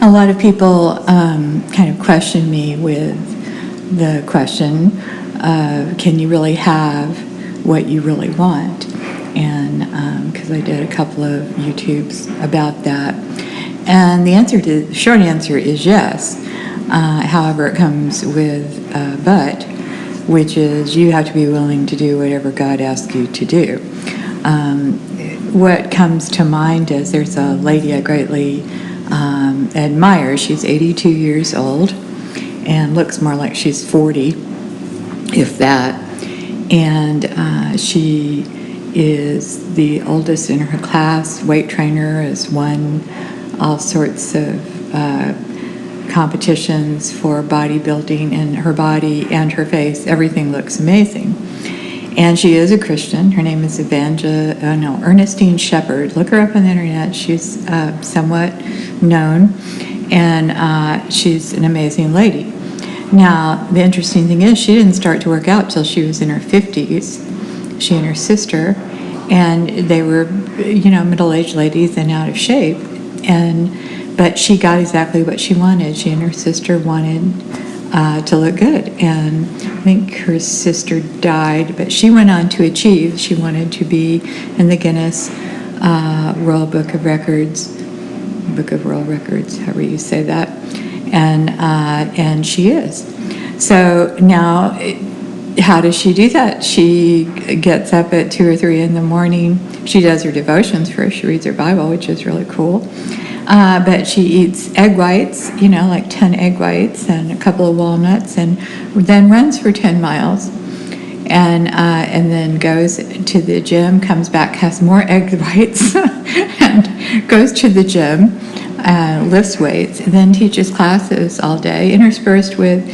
A lot of people kind of question me with the question, can you really have what you really want? And because I did a couple of YouTubes about that. And the short answer is yes. However, it comes with a but, which is you have to be willing to do whatever God asks you to do. What comes to mind is there's a lady I greatly admire. She's 82 years old and looks more like she's 40, if that. And she is the oldest in her class, weight trainer, has won all sorts of competitions for bodybuilding, and her body and her face, everything looks amazing. And she is a Christian. Her name is Ernestine Shepherd. Look her up on the internet. She's somewhat known, and she's an amazing lady. Now, the interesting thing is she didn't start to work out till she was in her 50s, she and her sister, and they were, middle-aged ladies and out of shape. But she got exactly what she wanted. She and her sister wanted to look good, and I think her sister died, but she went on to achieve. She wanted to be in the Guinness World Book of World Records, however you say that, and she is. So now, how does she do that? She gets up at 2 or 3 in the morning. She does her devotions first. She reads her Bible, which is really cool. But she eats egg whites, like 10 egg whites and a couple of walnuts, and then runs for 10 miles. And then goes to the gym, comes back, has more egg whites, and goes to the gym, lifts weights, and then teaches classes all day, interspersed with,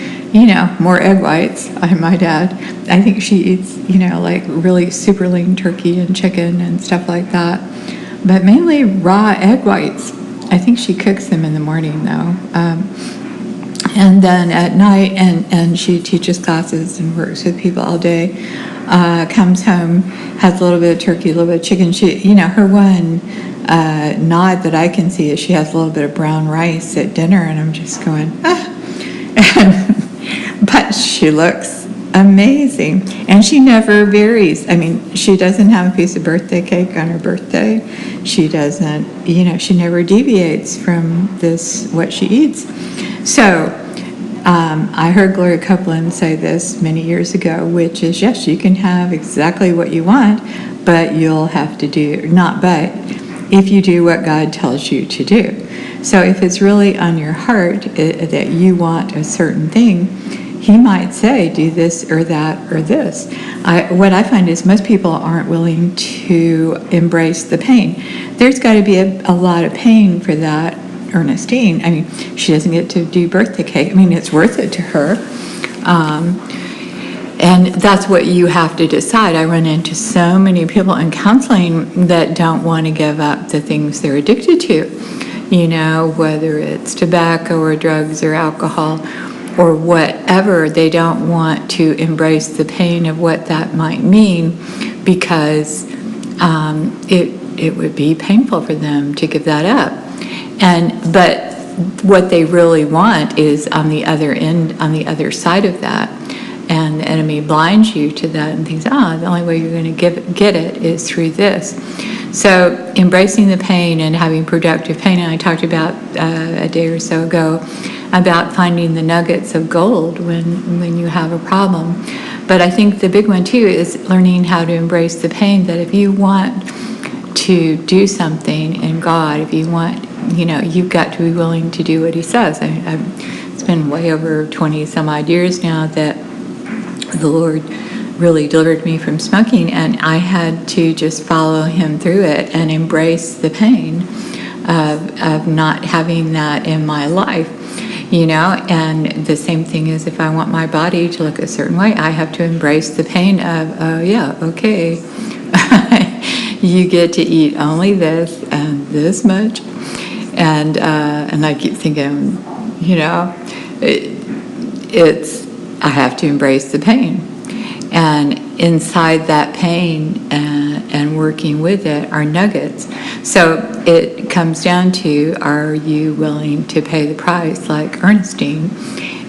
more egg whites, I might add. I think she eats, like really super lean turkey and chicken and stuff like that, but mainly raw egg whites. I think she cooks them in the morning, though. And then at night, and she teaches classes and works with people all day, comes home, has a little bit of turkey, a little bit of chicken. She, her one nod that I can see is she has a little bit of brown rice at dinner, and I'm just going, but she looks amazing, and she never varies. I mean, she doesn't have a piece of birthday cake on her birthday. She doesn't, she never deviates from what she eats. So I heard Gloria Copeland say this many years ago, which is, yes, you can have exactly what you want, but you'll have to if you do what God tells you to do. So if it's really on your heart that you want a certain thing, He might say, do this or that or this. What I find is most people aren't willing to embrace the pain. There's got to be a lot of pain for that Ernestine. I mean, she doesn't get to do birthday cake. I mean, it's worth it to her. And that's what you have to decide. I run into so many people in counseling that don't want to give up the things they're addicted to, whether it's tobacco or drugs or alcohol or whatever. They don't want to embrace the pain of what that might mean because it would be painful for them to give that up. But what they really want is on the other end, on the other side of that. And the enemy blinds you to that and thinks, the only way you're going to get it is through this. So embracing the pain and having productive pain, and I talked about a day or so ago about finding the nuggets of gold when you have a problem. But I think the big one too is learning how to embrace the pain, that if you want to do something in God, if you want, you've got to be willing to do what He says. It's been way over 20 some odd years now that the Lord really delivered me from smoking, and I had to just follow Him through it and embrace the pain of not having that in my life, and the same thing is if I want my body to look a certain way, I have to embrace the pain of, okay, you get to eat only this and this much, and I keep thinking, I have to embrace the pain. And inside that pain and working with it are nuggets. So it comes down to, are you willing to pay the price like Ernestine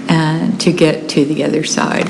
and to get to the other side?